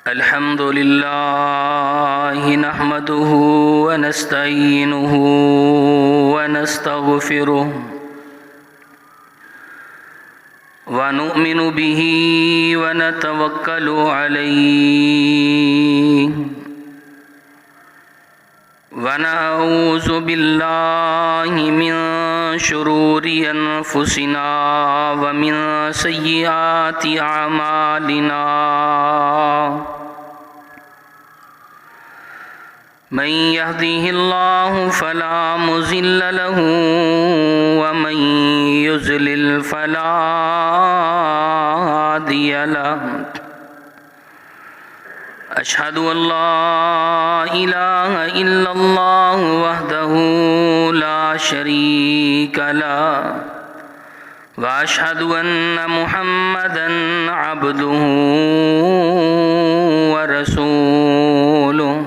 الحمد لله نحمده ونستعينه ونستغفره ونؤمن به ونتوكل عليه ونعوذ بالله من شرور أنفسنا ومن سيئات أعمالنا من يهده الله فلا مضل له ومن يضلل فلا هادي له أشهد أن لا إله إلا الله وحده لا شريك له وأشهد أن محمدًا عبده ورسوله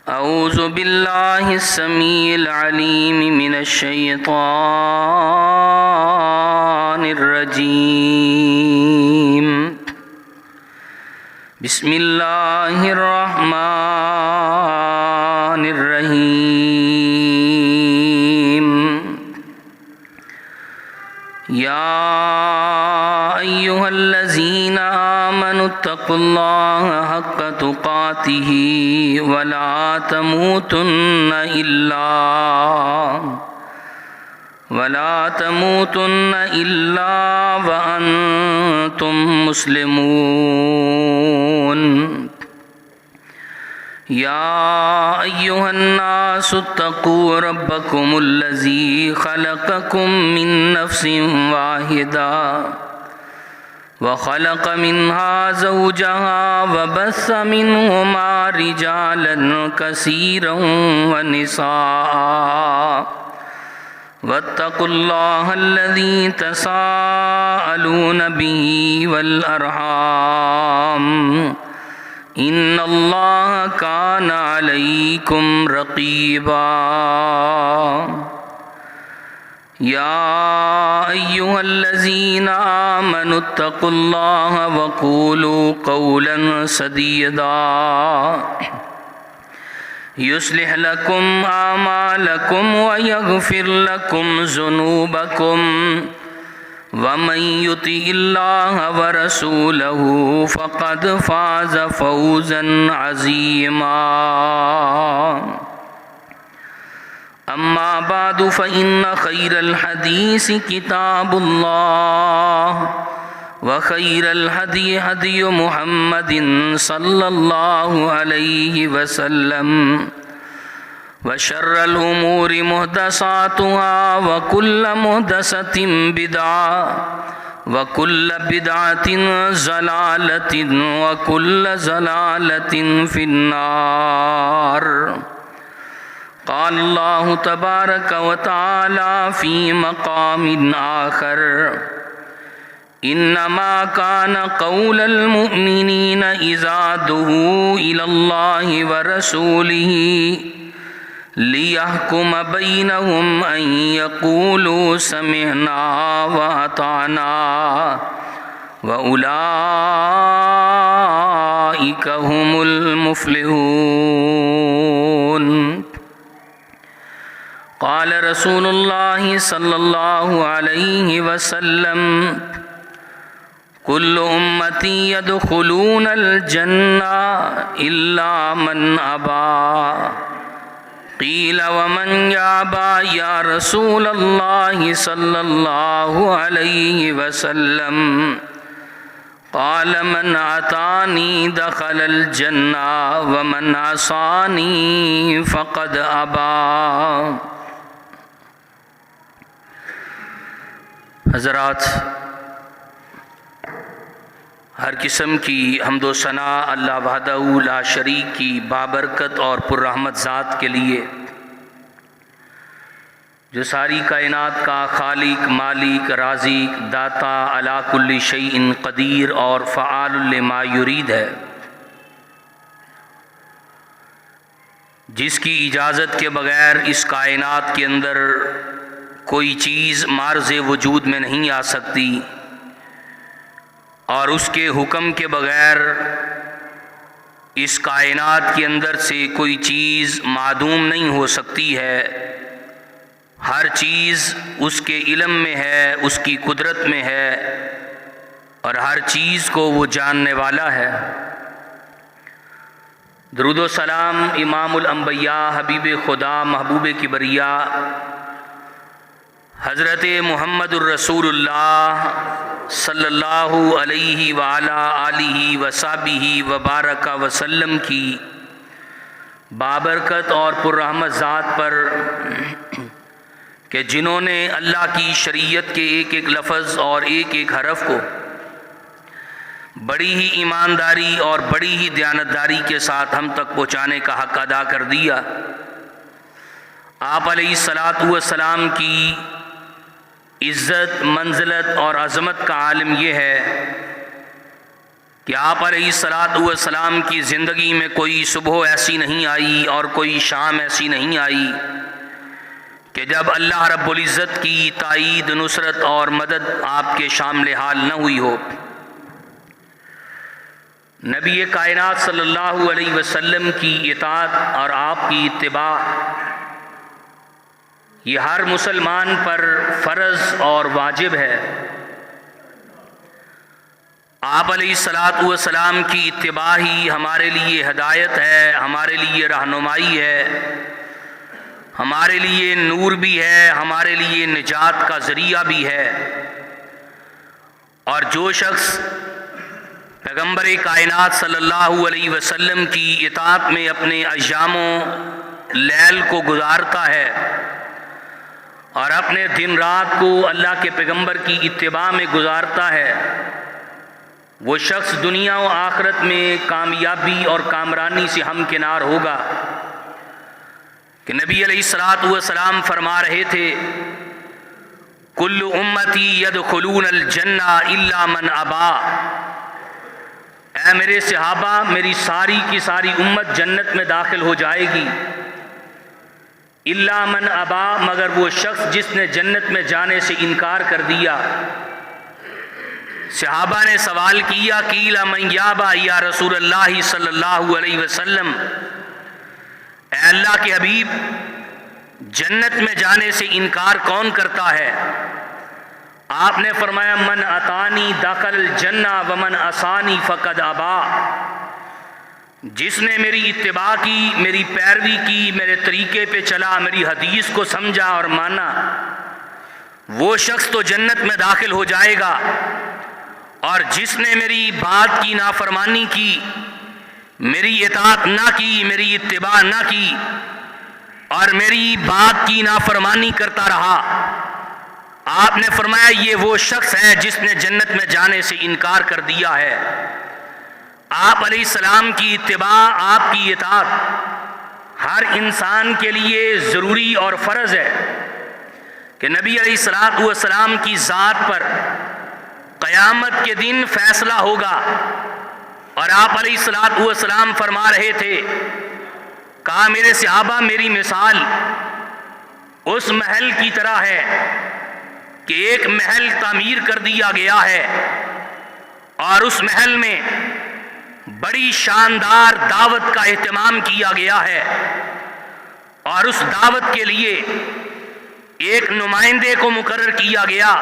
أعوذ بالله السميع العليم من الشيطان الرجيم بسم الله الرحمن الرحيم يا أيها الذين آمنوا اتقوا الله حق تقاته ولا تموتن إلا وأنتم مسلمون يا أيها الناس اتقوا ربكم الذي خلقكم من نفس واحدة وخلق منها زوجها وبث منهما رجالا كثيرا ونساء واتقوا الله الذي تساءلون به والأرحام إن الله كان عليكم رقيبا يا أيها الذين آمنوا اتقوا الله وقولوا قولا سديدا يصلح لكم أعمالكم ويغفر لكم ذنوبكم ومن يطع الله ورسوله فقد فاز فوزا عظيما أما بعد فإن خير الحديث كتاب الله وخير الهدي هدي محمد صلى الله عليه وسلم وشر الأمور محدثاتها وكل محدثة بدعة وكل بدعة ضلالة وكل ضلالة في النار قال الله تبارك وتعالى في مقام آخر إنما كان قول المؤمنين إذا دعوا إلى الله ورسوله ليحكم بينهم أن يقولوا سمعنا وأطعنا وأولئك هم المفلحون قال رسول الله صلى الله عليه وسلم كل أمتي يدخلون الجنة إلا من أبى قيل ومن يأبى يا رسول الله صلى الله عليه وسلم قال من أطاعني دخل الجنة ومن عصاني فقد أبى حضرات، ہر قسم کی حمد و ثنا اللہ وحدہ لا شریک کی بابرکت اور پررحمت ذات کے لیے، جو ساری کائنات کا خالق، مالک، رازق، داتا، علی کل شیء قدیر اور فعال لما یرید ہے، جس کی اجازت کے بغیر اس کائنات کے اندر کوئی چیز معرض وجود میں نہیں آ سکتی، اور اس کے حکم کے بغیر اس کائنات کے اندر سے کوئی چیز معدوم نہیں ہو سکتی ہے۔ ہر چیز اس کے علم میں ہے، اس کی قدرت میں ہے، اور ہر چیز کو وہ جاننے والا ہے۔ درود و سلام امام الانبیاء، حبیب خدا، محبوب کبریا، حضرت محمد الرسول اللہ صلی اللہ علیہ وعلا آلہ وصحبہ وبارک وسلم کی بابرکت اور پررحمت ذات پر کہ جنہوں نے اللہ کی شریعت کے ایک ایک لفظ اور ایک ایک حرف کو بڑی ہی ایمانداری اور بڑی ہی دیانتداری کے ساتھ ہم تک پہنچانے کا حق ادا کر دیا۔ آپ علیہ الصلاۃ والسلام کی عزت، منزلت اور عظمت کا عالم یہ ہے کہ آپ علیہ الصلاۃ والسلام کی زندگی میں کوئی صبح ایسی نہیں آئی اور کوئی شام ایسی نہیں آئی کہ جب اللہ رب العزت کی تائید، نصرت اور مدد آپ کے شامل حال نہ ہوئی ہو۔ نبی کائنات صلی اللہ علیہ وسلم کی اطاعت اور آپ کی اتباع یہ ہر مسلمان پر فرض اور واجب ہے۔ آپ علیہ الصلاۃ والسلام کی اتباع ہی ہمارے لیے ہدایت ہے، ہمارے لیے رہنمائی ہے، ہمارے لیے نور بھی ہے، ہمارے لیے نجات کا ذریعہ بھی ہے۔ اور جو شخص پیغمبر کائنات صلی اللہ علیہ وسلم کی اطاعت میں اپنے ایام و لیل کو گزارتا ہے اور اپنے دن رات کو اللہ کے پیغمبر کی اتباع میں گزارتا ہے، وہ شخص دنیا و آخرت میں کامیابی اور کامرانی سے ہمکنار ہوگا۔ کہ نبی علیہ الصلاۃ والسلام فرما رہے تھے، کل امتی یدخلون الجنہ الا من ابا، اے میرے صحابہ، میری ساری کی ساری امت جنت میں داخل ہو جائے گی، الا من ابا، مگر وہ شخص جس نے جنت میں جانے سے انکار کر دیا۔ صحابہ نے سوال کیا، قیل من یابا یا رسول اللہ صلی اللہ علیہ وسلم، اے اللہ کے حبیب، جنت میں جانے سے انکار کون کرتا ہے؟ آپ نے فرمایا، من اطانی دخل الجنہ ومن عصانی فقد ابا، جس نے میری اتباع کی، میری پیروی کی، میرے طریقے پہ چلا، میری حدیث کو سمجھا اور مانا، وہ شخص تو جنت میں داخل ہو جائے گا، اور جس نے میری بات کی نافرمانی کی، میری اطاعت نہ کی، میری اتباع نہ کی اور میری بات کی نافرمانی کرتا رہا، آپ نے فرمایا یہ وہ شخص ہے جس نے جنت میں جانے سے انکار کر دیا ہے۔ آپ علیہ السلام کی اتباع، آپ کی اطاعت ہر انسان کے لیے ضروری اور فرض ہے۔ کہ نبی علیہ الصلاۃ والسلام کی ذات پر قیامت کے دن فیصلہ ہوگا، اور آپ علیہ الصلاۃ والسلام فرما رہے تھے، کہا میرے صحابہ، میری مثال اس محل کی طرح ہے کہ ایک محل تعمیر کر دیا گیا ہے، اور اس محل میں بڑی شاندار دعوت کا اہتمام کیا گیا ہے، اور اس دعوت کے لیے ایک نمائندے کو مقرر کیا گیا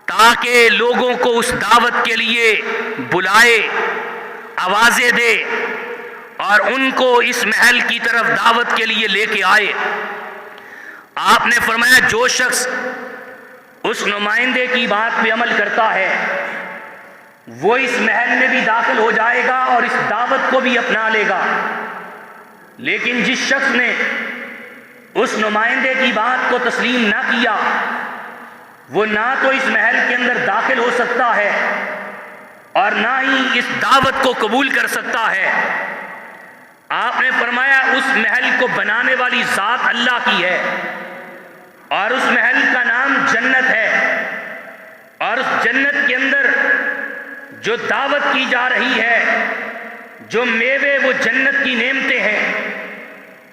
تاکہ لوگوں کو اس دعوت کے لیے بلائے، آوازیں دے اور ان کو اس محل کی طرف دعوت کے لیے لے کے آئے۔ آپ نے فرمایا جو شخص اس نمائندے کی بات پہ عمل کرتا ہے وہ اس محل میں بھی داخل ہو جائے گا اور اس دعوت کو بھی اپنا لے گا، لیکن جس شخص نے اس نمائندے کی بات کو تسلیم نہ کیا وہ نہ تو اس محل کے اندر داخل ہو سکتا ہے اور نہ ہی اس دعوت کو قبول کر سکتا ہے۔ آپ نے فرمایا اس محل کو بنانے والی ذات اللہ کی ہے، اور اس محل کا نام جنت ہے، اور اس جنت کے اندر جو دعوت کی جا رہی ہے، جو میوے وہ جنت کی نعمتیں ہیں،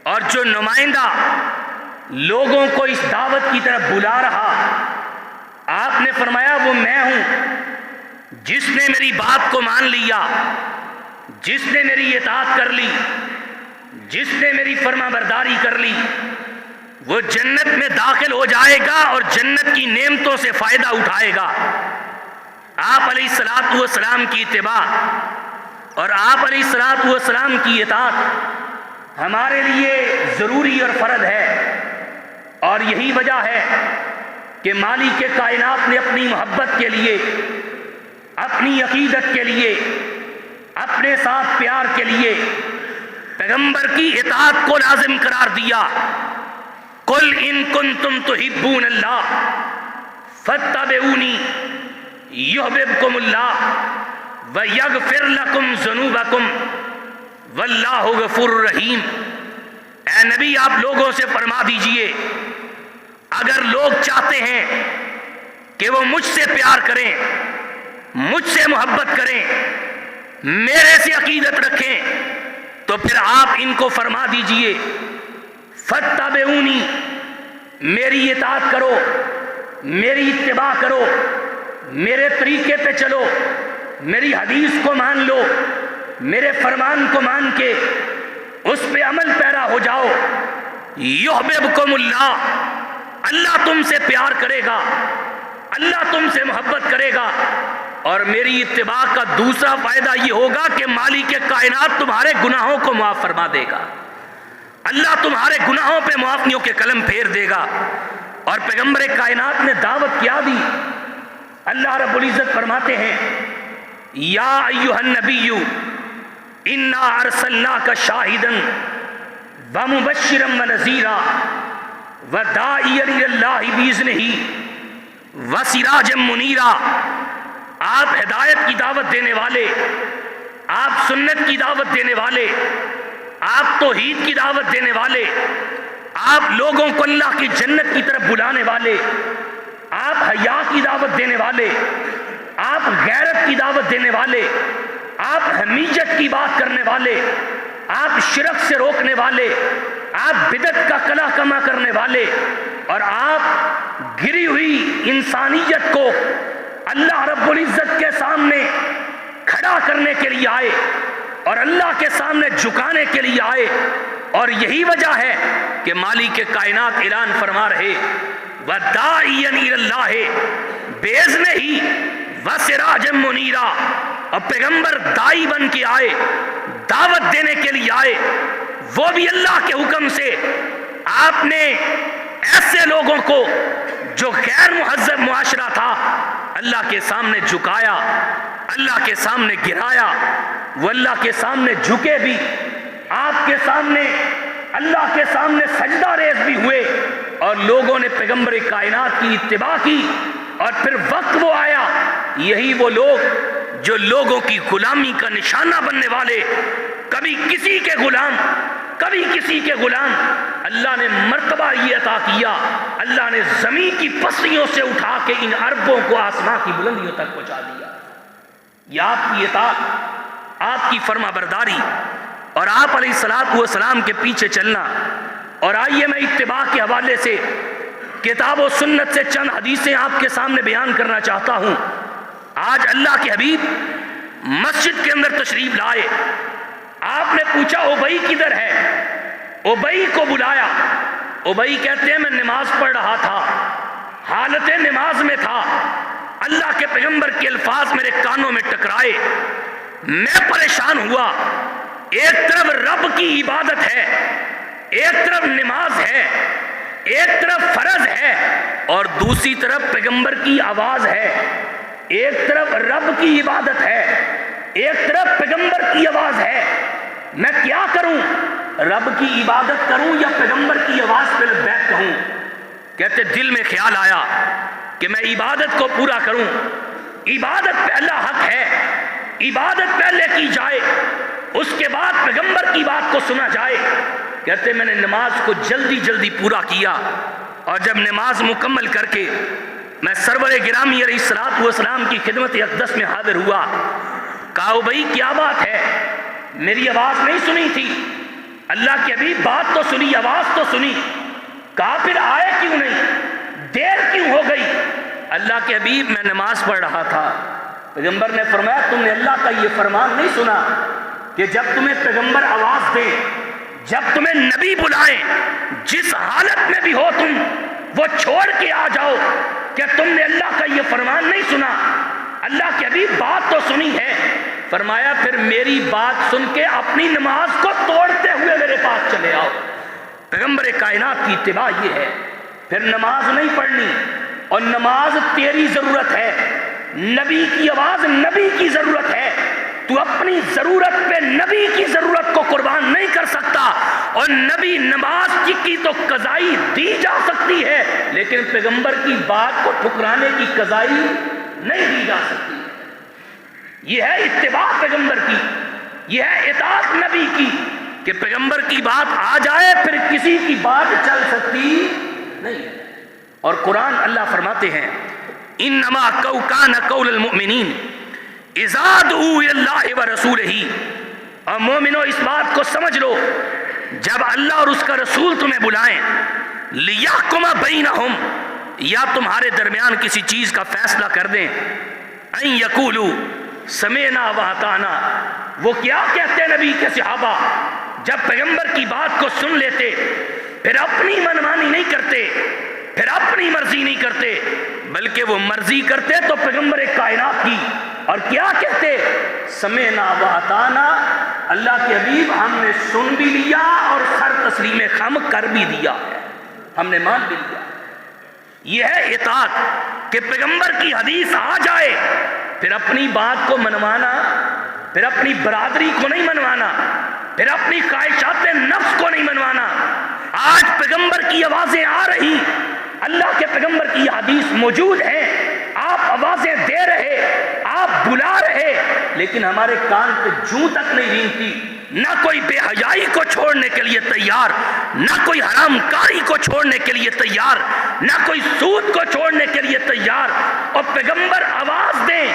اور جو نمائندہ لوگوں کو اس دعوت کی طرف بلا رہا، آپ نے فرمایا وہ میں ہوں۔ جس نے میری بات کو مان لیا، جس نے میری اطاعت کر لی، جس نے میری فرما برداری کر لی، وہ جنت میں داخل ہو جائے گا اور جنت کی نعمتوں سے فائدہ اٹھائے گا۔ آپ علیہ الصلوۃ والسلام کی اتباع اور آپ علیہ الصلوۃ والسلام کی اطاعت ہمارے لیے ضروری اور فرض ہے، اور یہی وجہ ہے کہ مالک کائنات نے اپنی محبت کے لیے، اپنی عقیدت کے لیے، اپنے ساتھ پیار کے لیے پیغمبر کی اطاعت کو لازم قرار دیا۔ قل ان کنتم تحبون اللہ فاتبعونی یحببکم اللہ ویغفر لکم ذنوبکم واللہ غفور رحیم۔ اے نبی، آپ لوگوں سے فرما دیجئے، اگر لوگ چاہتے ہیں کہ وہ مجھ سے پیار کریں، مجھ سے محبت کریں، میرے سے عقیدت رکھیں، تو پھر آپ ان کو فرما دیجئے فاتبعونی، میری اطاعت کرو، میری اتباع کرو، میرے طریقے پہ چلو، میری حدیث کو مان لو، میرے فرمان کو مان کے اس پہ عمل پیرا ہو جاؤ۔ یحببکم اللہ، اللہ تم سے پیار کرے گا، اللہ تم سے محبت کرے گا، اور میری اتباع کا دوسرا فائدہ یہ ہوگا کہ مالک کائنات تمہارے گناہوں کو معاف فرما دے گا، اللہ تمہارے گناہوں پہ معافیوں کے قلم پھیر دے گا۔ اور پیغمبر کائنات نے دعوت کیا دی؟ اللہ رب العزت فرماتے ہیں یا ایھا النبی انا ارسلناک شاہدا ومبشرا ونذیرا وداعیا الی اللہ باذنہ وسراجا منیرا۔ آپ ہدایت کی دعوت دینے والے، آپ سنت کی دعوت دینے والے، آپ توحید کی دعوت دینے والے، آپ لوگوں کو اللہ کی جنت کی طرف بلانے والے، آپ حیا کی دعوت دینے والے، آپ غیرت کی دعوت دینے والے، آپ حمیت کی بات کرنے والے، آپ شرک سے روکنے والے، آپ بدعت کا کلا کما کرنے والے، اور آپ گری ہوئی انسانیت کو اللہ رب العزت کے سامنے کھڑا کرنے کے لیے آئے اور اللہ کے سامنے جھکانے کے لیے آئے۔ اور یہی وجہ ہے کہ مالک کائنات اعلان فرما رہے وَدَاعِيًا إِلَى اللَّهِ بِإِذْنِهِ وَسِرَاجًا مُنِيرًا۔ اور پیغمبر دائی بن کے آئے، دعوت دینے کے لیے آئے، وہ بھی اللہ کے حکم سے۔ آپ نے ایسے لوگوں کو جو غیر مہذب معاشرہ تھا اللہ کے سامنے جھکایا، اللہ کے سامنے گرایا، وہ اللہ کے سامنے جھکے بھی، آپ کے سامنے اللہ کے سامنے سجدہ ریز بھی ہوئے، اور لوگوں نے پیغمبر کائنات کی اتباع کی۔ اور پھر وقت وہ آیا، یہی وہ لوگ جو لوگوں کی غلامی کا نشانہ بننے والے، کبھی کسی کے غلام، کبھی کسی کے غلام، اللہ نے مرتبہ یہ عطا کیا، اللہ نے زمین کی پسلیوں سے اٹھا کے ان عربوں کو آسمان کی بلندیوں تک پہنچا دیا۔ یہ آپ کی اطاعت، آپ کی فرما برداری اور آپ علیہ الصلوۃ والسلام کے پیچھے چلنا۔ اور آئیے میں اتباع کے حوالے سے کتاب و سنت سے چند حدیثیں آپ کے سامنے بیان کرنا چاہتا ہوں۔ آج اللہ کے حبیب مسجد کے اندر تشریف لائے، آپ نے پوچھا ابئی کدھر ہے؟ ابئی کو بلایا، ابئی کہتے ہیں میں نماز پڑھ رہا تھا، حالت نماز میں تھا، اللہ کے پیغمبر کے الفاظ میرے کانوں میں ٹکرائے، میں پریشان ہوا۔ ایک طرف رب کی عبادت ہے، ایک طرف نماز ہے، ایک طرف فرض ہے، اور دوسری طرف پیغمبر کی آواز ہے۔ ایک طرف رب کی عبادت ہے، ایک طرف پیغمبر کی آواز ہے، میں کیا کروں؟ رب کی عبادت کروں یا پیغمبر کی آواز پہ لبیک کہوں؟ کہتے دل میں خیال آیا کہ میں عبادت کو پورا کروں، عبادت پہلا حق ہے، عبادت پہلے کی جائے، اس کے بعد پیغمبر کی بات کو سنا جائے۔ کہتے میں نے نماز کو جلدی جلدی پورا کیا، اور جب نماز مکمل کر کے میں سرور گرامی علیہ الصلوۃ والسلام کی خدمت اقدس میں حاضر ہوا، کہا بھائی کیا بات ہے؟ میری آواز نہیں سنی تھی؟ اللہ کے حبیب بات تو سنی، آواز تو سنی، کہا پھر آئے کیوں نہیں؟ دیر کیوں ہو گئی؟ اللہ کے حبیب میں نماز پڑھ رہا تھا، پیغمبر نے فرمایا تم نے اللہ کا یہ فرمان نہیں سنا کہ جب تمہیں پیغمبر آواز دے، جب تمہیں نبی بلائیں، جس حالت میں بھی ہو تم وہ چھوڑ کے آ جاؤ؟ کہ تم نے اللہ کا یہ فرمان نہیں سنا؟ اللہ کی حبیب بات تو سنی ہے، فرمایا پھر میری بات سن کے اپنی نماز کو توڑتے ہوئے میرے پاس چلے آؤ۔ پیغمبر کائنات کی اتباع یہ ہے۔ پھر نماز نہیں پڑھنی، اور نماز تیری ضرورت ہے، نبی کی آواز نبی کی ضرورت ہے۔ تو اپنی ضرورت پہ نبی کی ضرورت کو قربان نہیں کر سکتا، اور نبی نماز کی تو قضائی دی جا سکتی ہے، لیکن پیغمبر کی بات کو ٹھکرانے کی قضائی نہیں دی جا سکتی۔ یہ ہے اتباع پیغمبر کی، یہ ہے اطاعت نبی کی، کہ پیغمبر کی بات آ جائے پھر کسی کی بات چل سکتی نہیں۔ اور قرآن اللہ فرماتے ہیں انما کان قول المؤمنین اذا دعوا الی اللہ ورسولہ، اور مومنو اس بات کو سمجھ لو جب اللہ اور اس کا رسول تمہیں بلائیں، لیحکم بینہم، یا تمہارے درمیان کسی چیز کا فیصلہ کر دیں، ان یقولوا سمعنا واطعنا، وہ کیا کہتے ہیں نبی کے صحابہ جب پیغمبر کی بات کو سن لیتے، پھر اپنی منمانی نہیں کرتے، پھر اپنی مرضی نہیں کرتے، بلکہ وہ مرضی کرتے تو پیغمبر کائنات کی، اور کیا کہتے؟ سمعنا واطعنا، اللہ کے حبیب ہم نے سن بھی لیا اور سر تسلیم خم کر بھی دیا، ہم نے مان بھی لیا۔ یہ ہے اطاعت، کہ پیغمبر کی حدیث آ جائے پھر اپنی بات کو منوانا، پھر اپنی برادری کو نہیں منوانا، پھر اپنی خواہشات نفس کو نہیں منوانا۔ آج پیغمبر کی آوازیں آ رہی، اللہ کے پیغمبر کی حدیث موجود ہے، آپ آوازیں دے رہے، آپ بلا رہے، لیکن ہمارے کان پہ جوں تک نہیں رینگتی۔ نہ کوئی بے حیائی کو چھوڑنے کے لیے تیار، نہ کوئی حرام کاری کو چھوڑنے کے لیے تیار، نہ کوئی سود کو چھوڑنے کے لیے تیار۔ اور پیغمبر آواز دیں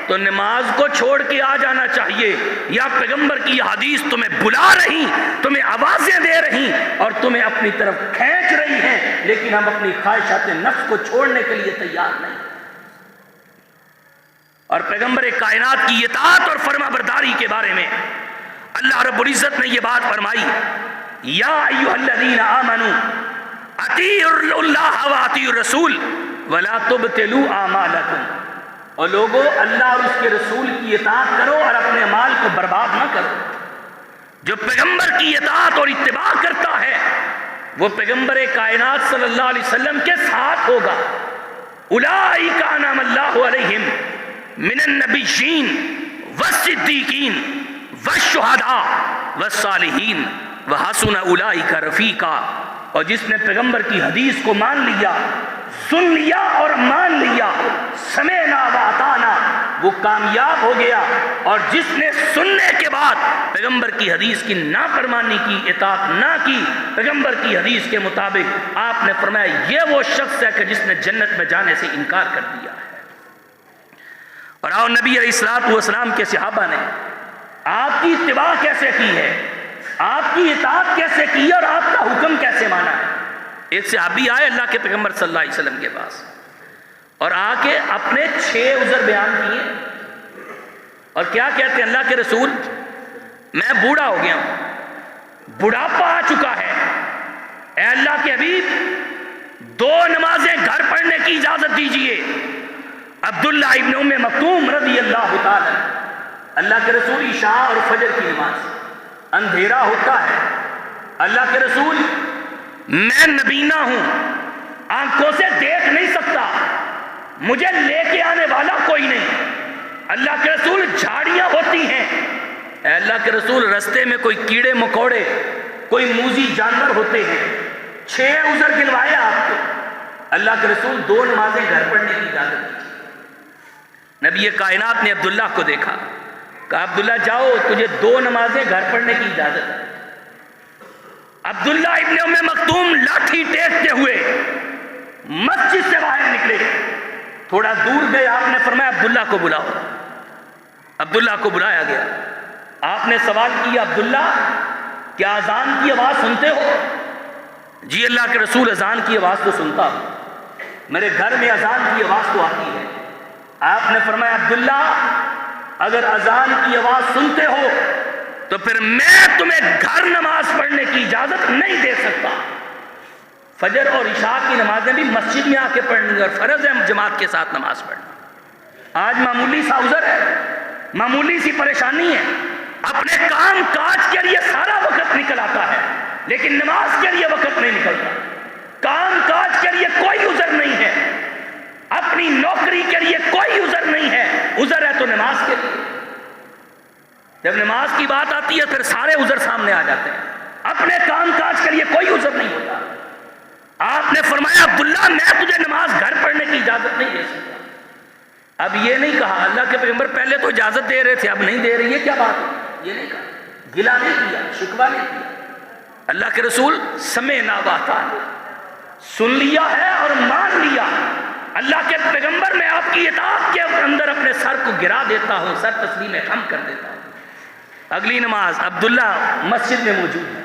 تو نماز کو چھوڑ کے آ جانا چاہیے، یا پیغمبر کی حدیث تمہیں بلا رہی، تمہیں آوازیں دے رہی اور تمہیں اپنی طرف کھینچ رہی ہیں، لیکن ہم اپنی خواہشات نفس کو چھوڑنے کے لیے تیار نہیں۔ اور پیغمبر کائنات کی اطاعت اور فرما برداری کے بارے میں اللہ رب العزت نے یہ بات فرمائی، یا ایھا الذین آمنوا اطیعوا اللہ واطیعوا الرسول ولا تبطلوا اعمالکم، اور لوگوں اللہ اور اس کے رسول کی اطاعت کرو اور اپنے اعمال کو برباد نہ کرو۔ جو پیغمبر کی اطاعت اور اتباع کرتا ہے وہ پیغمبر کائنات صلی اللہ علیہ وسلم کے ساتھ ہوگا۔ اولئک انعم اللہ علیہم من النبیین والصدیقین والشہداء والصالحین وحسن اولئک رفیقا، اور جس نے پیغمبر کی حدیث کو مان لیا، سن لیا اور مان لیا، سمعنا واطعنا، وہ کامیاب ہو گیا۔ اور جس نے سننے کے بعد پیغمبر کی حدیث کی نافرمانی کی، اطاعت نہ کی، پیغمبر کی حدیث کے مطابق، آپ نے فرمایا یہ وہ شخص ہے کہ جس نے جنت میں جانے سے انکار کر دیا ہے۔ اور آؤ نبی علیہ الصلوۃ والسلام کے صحابہ نے آپ کی اتباع کیسے کی ہے، آپ کی اطاعت کیسے کی ہے، اور آپ کا حکم کیسے مانا ہے۔ ایک صحابی آئے اللہ کے پیغمبر صلی اللہ علیہ وسلم کے پاس اور آ کے اپنے 6 عذر بیان کیے، اور کیا کہتے ہیں اللہ کے رسول، میں بوڑھا ہو گیا ہوں، بڑھاپا آ چکا ہے، اے اللہ کے حبیب 2 نمازیں گھر پڑھنے کی اجازت دیجیے۔ عبداللہ ابن ام مکتوم رضی اللہ تعالی، اللہ کے رسول عشاء اور فجر کی نماز، اندھیرا ہوتا ہے، اللہ کے رسول میں نبینا ہوں، آنکھوں سے دیکھ نہیں سکتا، مجھے لے کے آنے والا کوئی نہیں، اللہ کے رسول جھاڑیاں ہوتی ہیں، اے اللہ کے رسول رستے میں کوئی کیڑے مکوڑے، کوئی موذی جانور ہوتے ہیں، 6 عذر گنوائے آپ کو، اللہ کے رسول 2 نمازیں گھر پڑھنے کی اجازت دی۔ نبی کائنات نے عبداللہ کو دیکھا، کہا عبداللہ جاؤ تجھے 2 نمازیں گھر پڑھنے کی اجازت ہے۔ عبداللہ ابن ام مکتوم لاٹھی ٹیکتے ہوئے مسجد سے باہر نکلے، تھوڑا دور گئے، آپ نے فرمایا عبداللہ کو بلاؤ۔ عبداللہ کو بلایا گیا، آپ نے سوال کیا عبداللہ کیا اذان کی آواز سنتے ہو؟ جی اللہ کے رسول اذان کی آواز تو سنتا ہوں، میرے گھر میں اذان کی آواز تو آتی ہے، آپ نے فرمایا عبداللہ اگر اذان کی آواز سنتے ہو تو پھر میں تمہیں گھر نماز پڑھنے کی اجازت نہیں دے سکتا. فجر اور عشاء کی نمازیں بھی مسجد میں آ کے پڑھنی اور فرض ہے جماعت کے ساتھ نماز پڑھنا. آج معمولی سا عذر ہے, معمولی سی پریشانی ہے, اپنے کام کاج کے لیے سارا وقت نکل آتا ہے لیکن نماز کے لیے وقت نہیں نکلتا. کام کاج کے لیے کوئی عذر نہیں ہے, اپنی نوکری کے لیے کوئی عذر نہیں ہے, عذر ہے تو نماز کے لیے. جب نماز کی بات آتی ہے پھر سارے عذر سامنے آ جاتے ہیں. اپنے کام کاج کے لیے کوئی عذر نہیں ہوتا. آپ نے فرمایا عبداللہ میں تجھے نماز گھر پڑھنے کی اجازت نہیں دے سکتا. اب یہ نہیں کہا, اللہ کے پیغمبر پہلے تو اجازت دے رہے تھے اب نہیں دے رہی, یہ کیا بات ہے, یہ نہیں کہا, گلا نہیں کیا, شکوہ نہیں کیا. اللہ کے رسول سمعنا وأطعنا, سن لیا ہے اور مان لیا. اللہ کے پیغمبر میں آپ کی اطاعت کے اندر اپنے سر کو گرا دیتا ہوں, سر تسلیم خم کر دیتا ہوں. اگلی نماز عبداللہ مسجد میں موجود ہے,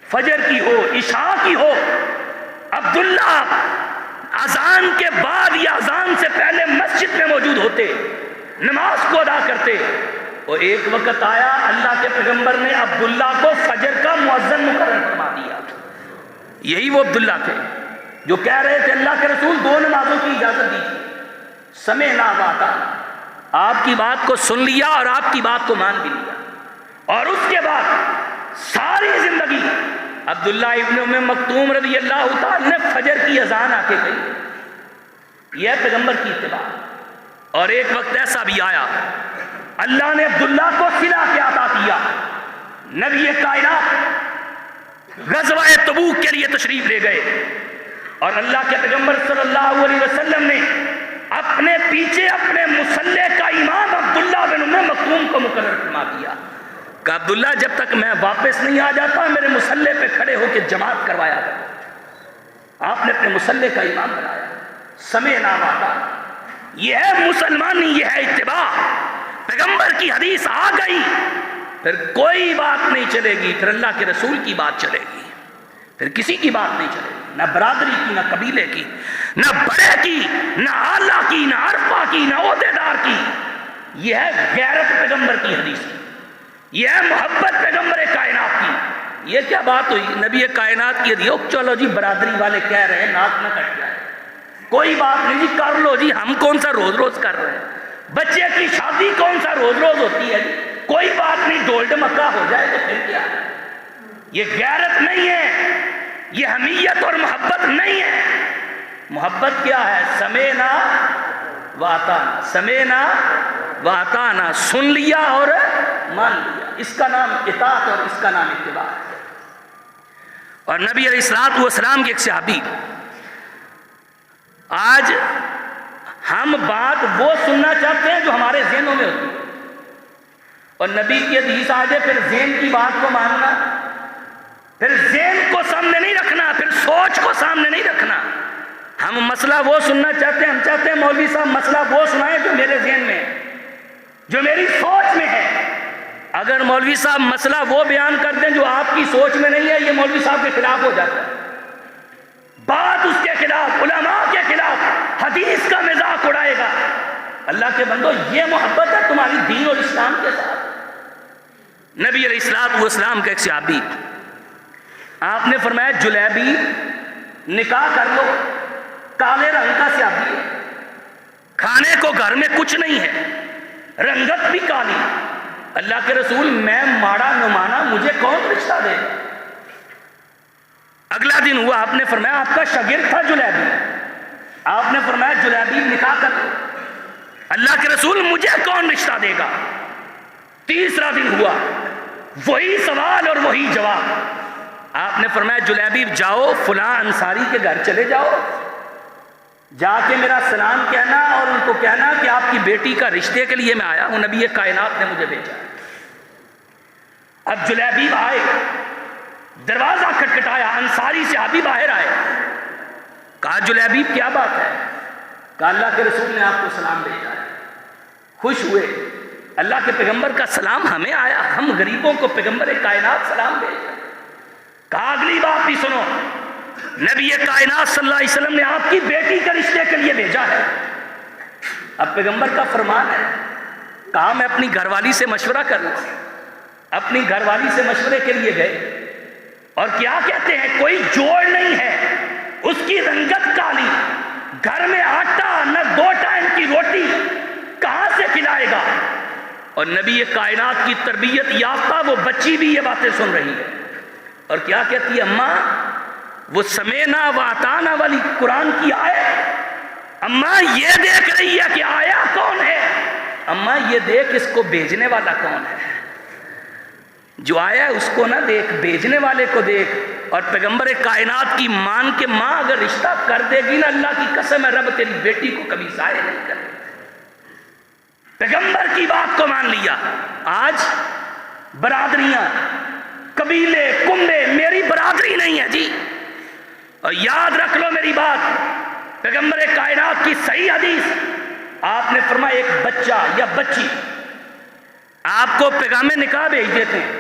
فجر کی ہو عشاء کی ہو, عبداللہ اذان کے بعد یا اذان سے پہلے مسجد میں موجود ہوتے, نماز کو ادا کرتے. اور ایک وقت آیا اللہ کے پیغمبر نے عبداللہ کو فجر کا مؤذن مقرر فرما دیا. یہی وہ عبداللہ تھے جو کہہ رہے تھے اللہ کے رسول دو نمازوں کی اجازت دیجیے. سمعنا وأطعنا, آپ کی بات کو سن لیا اور آپ کی بات کو مان بھی لیا. اور اس کے بعد ساری زندگی عبداللہ ابن ام مکتوم رضی اللہ تعالی نے فجر کی اذان آ کے کہی. یہ پیغمبر کی اتباع. اور ایک وقت ایسا بھی آیا اللہ نے عبداللہ کو صلہ کے عطا کیا. نبی کائنات غزوہ تبوک کے لیے تشریف لے گئے اور اللہ کے پیغمبر صلی اللہ علیہ وسلم نے اپنے پیچھے اپنے مصلی کا امام عبداللہ بن ام مکتوم کو مقرر فرما دیا کہ عبداللہ جب تک میں واپس نہیں آ جاتا میرے مصلی پہ کھڑے ہو کے جماعت کروایا گیا. آپ نے اپنے مصلی کا امام بنایا. سمعنا وأطعنا, یہ ہے مسلمانی, یہ ہے اتباع. پیغمبر کی حدیث آ گئی پھر کوئی بات نہیں چلے گی, پھر اللہ کے رسول کی بات چلے گی, پھر کسی کی بات نہیں چلے گی, نہ برادری کی, نہ قبیلے کی, نہ بڑے کی, نہ آلہ کی, نہ عرفہ کی, نہ عہدیدار کی. یہ ہے غیرت پیغمبر کی حدیث کی, یہ ہے محبت پیغمبر کائنات کی. یہ کیا بات ہوئی نبی کائنات کی حدیث, چلو جی برادری والے کہہ رہے ہیں ناک نہ کٹ جائے, کوئی بات نہیں جی کر لو جی, ہم کون سا روز روز کر رہے ہیں, بچے کی شادی کون سا روز روز ہوتی ہے جی, کوئی بات نہیں ڈول ڈمکا ہو جائے تو پھر کیا. یہ غیرت نہیں ہے, یہ حمیت اور محبت نہیں ہے. محبت کیا ہے, سمعنا وأطعنا, سمعنا وأطعنا, سن لیا اور مان لیا. اس کا نام اطاعت اور اس کا نام اتباع ہے. اور نبی علیہ الصلوۃ والسلام کے ایک صحابی, آج ہم بات وہ سننا چاہتے ہیں جو ہمارے ذہنوں میں ہوتی ہے, اور نبی کی حدیث آ جائے پھر ذہن کی بات کو ماننا, پھر ذہن کو سامنے نہیں رکھنا, پھر سوچ کو سامنے نہیں رکھنا. ہم مسئلہ وہ سننا چاہتے ہیں, ہم چاہتے ہیں مولوی صاحب مسئلہ وہ سنائیں جو میرے ذہن میں ہے, جو میری سوچ میں ہے. اگر مولوی صاحب مسئلہ وہ بیان کر دیں جو آپ کی سوچ میں نہیں ہے, یہ مولوی صاحب کے خلاف ہو جاتا ہے. بات اس کے خلاف, علماء کے خلاف, حدیث کا مذاق اڑائے گا. اللہ کے بندو یہ محبت ہے تمہاری دین اور اسلام کے ساتھ. نبی علیہ الصلوۃ والسلام کا ایک صحابی, آپ نے فرمایا جلیبی نکاح کر لو, کالے رنگ کا صحابی ہے, کھانے کو گھر میں کچھ نہیں ہے, رنگت بھی کالی. اللہ کے رسول میں ماڑا نمانا, مجھے کون رشتہ دے گا. اگلا دن ہوا, آپ نے فرمایا آپ کا شاگرد تھا جلیبی, آپ نے فرمایا جلیبی نکاح کر لو. اللہ کے رسول مجھے کون رشتہ دے گا. تیسرا دن ہوا, وہی سوال اور وہی جواب. آپ نے فرمایا جلیبی جاؤ فلاں انصاری کے گھر چلے جاؤ, جا کے میرا سلام کہنا اور ان کو کہنا کہ آپ کی بیٹی کا رشتے کے لیے میں آیا ہوں, نبی کائنات نے مجھے بھیجا. اب جلیبی آئے, دروازہ کھٹکھٹایا, انصاری صحابی باہر آئے, کہا جلیبی کیا بات ہے. کہا اللہ کے رسول نے آپ کو سلام بھیجا ہے. خوش ہوئے, اللہ کے پیغمبر کا سلام ہمیں آیا, ہم غریبوں کو پیغمبر کائنات سلام بھیجا. کہا اگلی بات بھی سنو, نبی کائنات صلی اللہ علیہ وسلم نے آپ کی بیٹی کے رشتے کے لیے بھیجا ہے. اب پیغمبر کا فرمان ہے، کہا میں اپنی گھر والی سے مشورہ کر لوں. اپنی گھر والی سے مشورے کے لیے گئے اور کیا کہتے ہیں کوئی جوڑ نہیں ہے، اس کی رنگت کالی، گھر میں آٹا نہ 2 ٹائم کی روٹی، کہاں سے کھلائے گا؟ اور نبی کائنات کی تربیت یافتہ وہ بچی بھی یہ باتیں سن رہی ہے اور کیا کہتی ہے، اماں وہ سمینا و اطانا والی قرآن کی آیت، اماں یہ دیکھ رہی ہے کہ آیا کون ہے، اماں یہ دیکھ اس کو بھیجنے والا کون ہے، جو آیا ہے اس کو نہ دیکھ، بھیجنے والے کو دیکھ. اور پیغمبر کائنات کی مان کے ماں اگر رشتہ کر دے گی نا، اللہ کی قسم ہے رب تیری بیٹی کو کبھی ضائع نہیں کرے. پیغمبر کی بات کو مان لیا. آج برادریاں، قبیلے، کنبے میری برادری نہیں ہے جی. اور یاد رکھ لو میری بات، پیغمبر کائنات کی صحیح حدیث، آپ نے فرمایا ایک بچہ یا بچی آپ کو پیغام نکاح بھیج دیتے ہیں،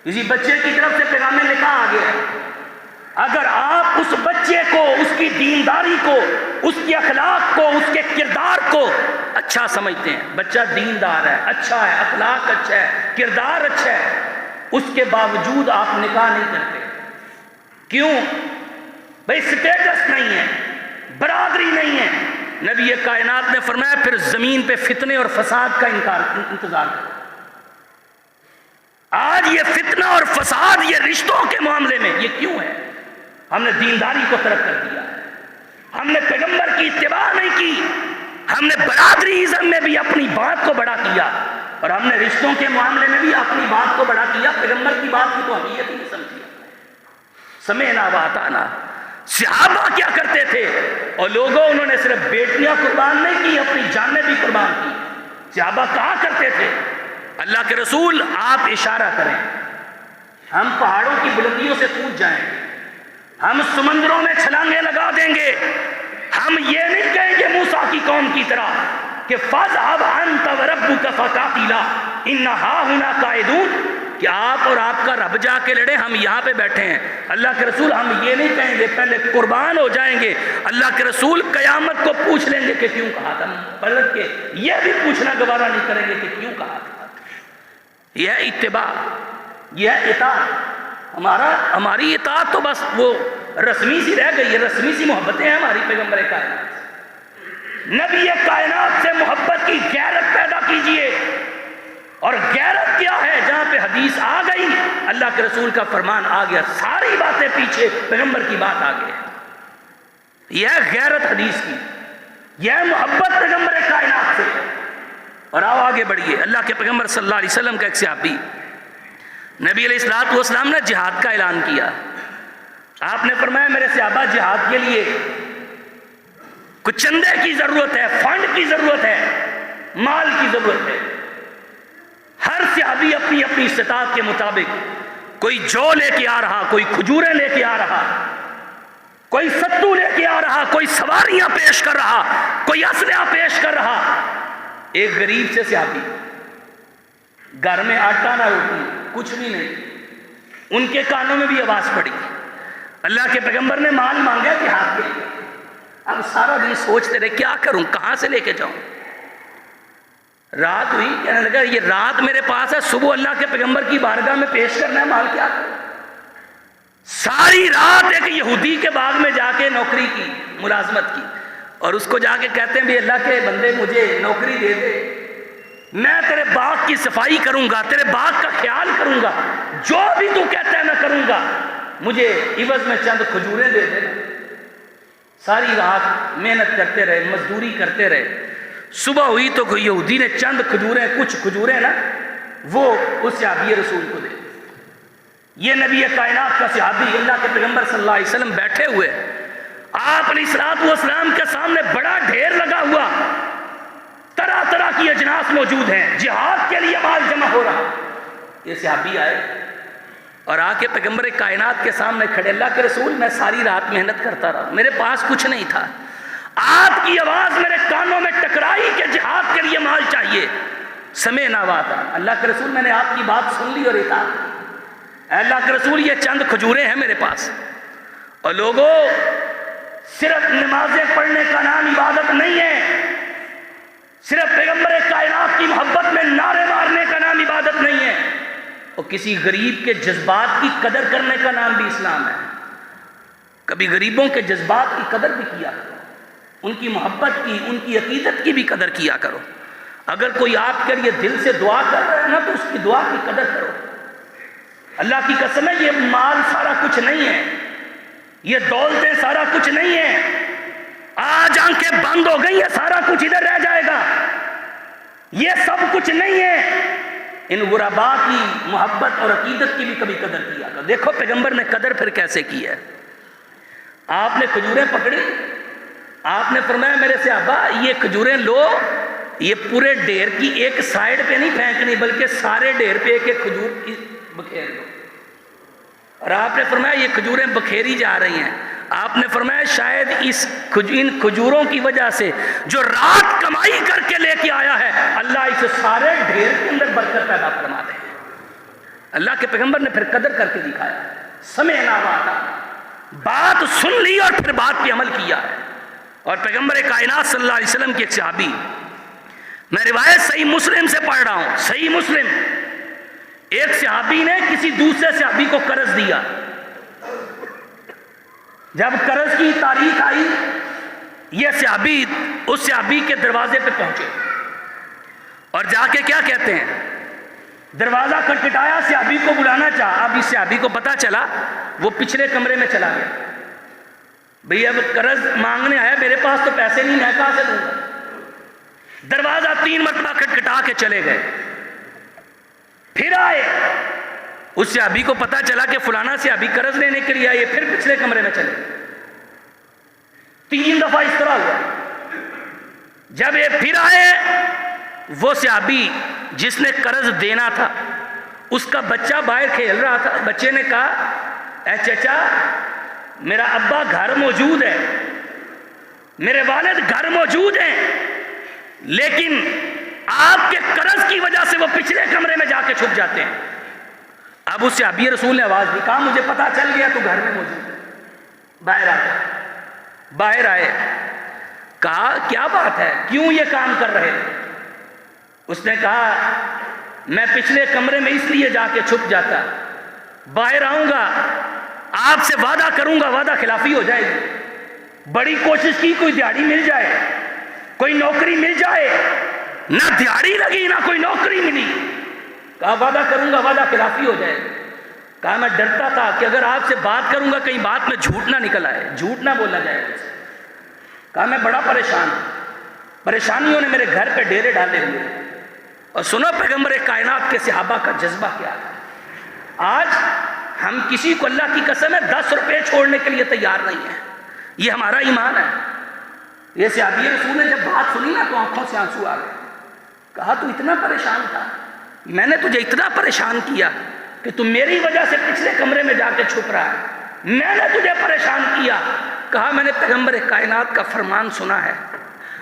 کسی بچے کی طرف سے پیغام نکاح آ گیا، اگر آپ اس بچے کو، اس کی دینداری کو، اس کے اخلاق کو، اس کے کردار کو اچھا سمجھتے ہیں، بچہ دیندار ہے، اچھا ہے، اخلاق اچھا ہے، کردار اچھا ہے، اس کے باوجود آپ نکاح نہیں کرتے. کیوں؟ بھئی سٹیٹس نہیں ہے، برادری نہیں ہے. نبی کائنات نے فرمایا پھر زمین پہ فتنے اور فساد کا انتظار کرو. آج یہ فتنہ اور فساد یہ رشتوں کے معاملے میں یہ کیوں ہے؟ ہم نے دینداری کو ترک کر دیا، ہم نے پیغمبر کی اتباع نہیں کی، ہم نے برادری ازم میں بھی اپنی بات کو بڑا کیا اور ہم نے رشتوں کے معاملے میں بھی اپنی بات کو بڑا کیا، پیغمبر کی بات کی تو اہمیت ہی نہیں سمجھی. سمینا و اطعنا. صحابہ کیا کرتے تھے؟ اور لوگوں انہوں نے صرف بیٹیاں قربان نہیں کی، اپنی جانیں بھی قربان کی. صحابہ کہا کرتے تھے اللہ کے رسول آپ اشارہ کریں، ہم پہاڑوں کی بلندیوں سے کود جائیں گے، ہم سمندروں میں چھلانگیں لگا دیں گے، ہم یہ نہیں کہیں گے موسیٰ کی قوم کی طرح کہ فَاذْهَبْ أَنْتَ وَرَبُّكَ فَقَاتِلَا إِنَّ هَاهُنَا قَاعِدُونَ، کہ آپ اور آپ کا رب جا کے لڑے، ہم یہاں پہ بیٹھے ہیں. اللہ کے رسول ہم یہ نہیں کہیں گے، پہلے قربان ہو جائیں گے. اللہ کے رسول قیامت کو پوچھ لیں گے کہ کیوں کہا تھا، پلٹ کے یہ بھی پوچھنا گوارا نہیں کریں گے کہ کیوں کہا تھا. یہ اتباع، یہ اطاعت، ہماری اطاعت تو بس وہ رسمی سی رہ گئی ہے، رسمی سی محبتیں ہیں ہماری پیغمبر کائنات سے. نبی کائنات سے محبت کی غیرت پیدا کیجئے. اور غیرت کیا ہے؟ جہاں پہ حدیث آ گئی، اللہ کے رسول کا فرمان آ گیا، ساری باتیں پیچھے پیغمبر کی بات آ گئی. یہ غیرت حدیث کی، یہ محبت پیغمبر کائنات سے. اور آؤ آگے بڑھیے. اللہ کے پیغمبر صلی اللہ علیہ وسلم کا ایک صحابی، نبی علیہ الصلوۃ والسلام نے جہاد کا اعلان کیا. آپ نے فرمایا میرے صحابہ جہاد کے لیے کچھ چندے کی ضرورت ہے، فنڈ کی ضرورت ہے، مال کی ضرورت ہے. ہر صحابی اپنی اپنی استطاعت کے مطابق، کوئی جو لے کے آ رہا، کوئی کھجوریں لے کے آ رہا، کوئی ستو لے کے آ رہا، کوئی سواریاں پیش کر رہا، کوئی اسلحہ پیش کر رہا. ایک غریب سے صحابی، گھر میں آٹا نہ روٹی، کچھ بھی نہیں. ان کے کانوں میں بھی آواز پڑی، اللہ کے پیغمبر نے مال مانگا جہاد کے لیے. اب سارا دن سوچتے رہے کیا کروں، کہاں سے لے کے جاؤں. رات ہوئی، کہنے لگا یہ رات میرے پاس ہے، صبح اللہ کے پیغمبر کی بارگاہ میں پیش کرنا ہے، مال کیا کروں. ساری رات ایک یہودی کے باغ میں جا کے نوکری کی، ملازمت کی، اور اس کو جا کے کہتے ہیں بھی اللہ کے بندے مجھے نوکری دے دے، میں تیرے باغ کی صفائی کروں گا، تیرے باغ کا خیال کروں گا، جو بھی تو کہتا ہے میں کروں گا، مجھے عوض میں چند کھجوریں دے دے. ساری رات محنت کرتے رہے، مزدوری کرتے رہے. صبح ہوئی تو کوئی یہودی نے چند کھجوریں، کچھ کھجوریں نا، وہ اس صحابی رسول کو دے. یہ نبی کائنات کا صحابی، اللہ کے پیغمبر صلی اللہ علیہ وسلم بیٹھے ہوئے، آپ علیہ الصلوۃ والسلام کے سامنے بڑا ڈھیر لگا ہوا، طرح طرح کی اجناس موجود ہیں، جہاد کے لیے مال جمع ہو رہا. یہ صحابی آئے اور آ کے پیغمبر کائنات کے سامنے کھڑے، اللہ کے رسول میں ساری رات محنت کرتا رہا، میرے پاس کچھ نہیں تھا، آپ کی آواز میرے کانوں میں ٹکرائی کہ جہاد کے لیے مال چاہیے. سمعنا و اطعنا. اللہ کے رسول میں نے آپ کی بات سن لی اور اطاعت کی. اللہ کے رسول یہ چند کھجوریں ہیں میرے پاس. اور لوگوں، صرف نمازیں پڑھنے کا نام عبادت نہیں ہے، صرف پیغمبر کائنات کی محبت میں نعرے مارنے کا نام عبادت نہیں ہے، اور کسی غریب کے جذبات کی قدر کرنے کا نام بھی اسلام ہے۔ کبھی غریبوں کے جذبات کی قدر بھی کیا کرو، ان کی محبت کی، ان کی عقیدت کی بھی قدر کیا کرو۔ اگر کوئی آپ کے لیے دل سے دعا کر رہا ہے نا تو اس کی دعا کی قدر کرو۔ اللہ کی قسم ہے، یہ مال سارا کچھ نہیں ہے، یہ دولتیں سارا کچھ نہیں ہے۔ آج آنکھیں بند ہو گئی ہیں، سارا کچھ ادھر رہ جائے گا، یہ سب کچھ نہیں ہے۔ ان غرباء کی محبت اور عقیدت کی بھی کبھی قدر کیا کرو۔ دیکھو پیغمبر نے قدر پھر کیسے کی ہے۔ آپ نے کھجوریں پکڑی، آپ نے فرمایا میرے صحابہ یہ کھجوریں لو، یہ پورے ڈھیر کی ایک سائیڈ پہ نہیں پھینکنی بلکہ سارے ڈھیر پہ ایک ایک کھجور کی بکھیر دو۔ اور آپ نے فرمایا یہ کھجوریں بکھیری جا رہی ہیں، آپ نے فرمایا شاید ان کھجوروں کی وجہ سے جو رات کمائی کر کے لے کے آیا ہے اللہ اس سارے ڈھیر کے اندر برکت پیدا فرما دے۔ اللہ کے پیغمبر نے پھر قدر کر کے دکھایا، سمعنا وأطعنا، بات سن لی اور پھر بات پہ عمل کیا۔ اور پیغمبر کائنات صلی اللہ علیہ وسلم کی ایک صحابی، میں روایت صحیح مسلم سے پڑھ رہا ہوں، صحیح مسلم، ایک صحابی نے کسی دوسرے صحابی کو قرض دیا۔ جب قرض کی تاریخ آئی، یہ صحابی اس صحابی کے دروازے پہ پہنچے اور جا کے کیا کہتے ہیں، دروازہ کھٹکھٹایا، صحابی کو بلانا چاہا۔ اب اس صحابی کو پتا چلا، وہ پچھلے کمرے میں چلا گیا۔ بھئی اب قرض مانگنے آیا، میرے پاس تو پیسے نہیں، میں کہاں سے دوں گا۔ دروازہ 3 مرتبہ کھٹکھٹا کے چلے گئے، پھر آئے، اس صحابی کو پتا چلا کہ فلانا صحابی قرض لینے کے لیے آئے، پھر پچھلے کمرے میں چلے۔ 3 دفعہ اس طرح ہوا۔ جب یہ پھر آئے، وہ صحابی جس نے قرض دینا تھا اس کا بچہ باہر کھیل رہا تھا، بچے نے کہا اے چچا میرا ابا گھر موجود ہے، میرے والد گھر موجود ہیں، لیکن آپ کے قرض کی وجہ سے وہ پچھلے کمرے میں جا کے چھپ جاتے ہیں۔ اب اس صحابی رسول نے آواز دی، کہا مجھے پتا چل گیا تو گھر میں موجود ہے، باہر آ گیا۔ باہر آئے، کہا کیا بات ہے، کیوں یہ کام کر رہے تھے؟ اس نے کہا میں پچھلے کمرے میں اس لیے جا کے چھپ جاتا، باہر آؤں گا آپ سے وعدہ کروں گا، وعدہ خلافی ہو جائے گی۔ بڑی کوشش کی کوئی دیہڑی مل جائے، کوئی نوکری مل جائے، نہ دیہڑی لگی نہ کوئی نوکری ملی۔ کہا وعدہ کروں گا، وعدہ خلافی ہو جائے گی۔ کہا میں ڈرتا تھا کہ اگر آپ سے بات کروں گا کہیں بات میں جھوٹ نہ نکل آئے، جھوٹ نہ بولا جائے گا۔ کہا میں بڑا پریشان ہوں، پریشانیوں نے میرے گھر پہ ڈیرے ڈالے ہوئے۔ اور سنو پیغمبر کائنات کے صحابہ کا جذبہ کیا تھا۔ آج ہم کسی کو اللہ کی قسم ہے 10 روپے چھوڑنے کے لیے تیار نہیں ہیں، یہ ہمارا ایمان ہے۔ یہ صحابی رسول نے جب بات سنی نا تو آنکھوں سے آنسو آ گئے۔ کہا تو اتنا پریشان تھا، میں نے تجھے اتنا پریشان کیا کہ تم میری وجہ سے پچھلے کمرے میں جا کے چھپ رہا ہے، میں نے تجھے پریشان کیا۔ کہا میں نے پیغمبر کائنات کا فرمان سنا ہے،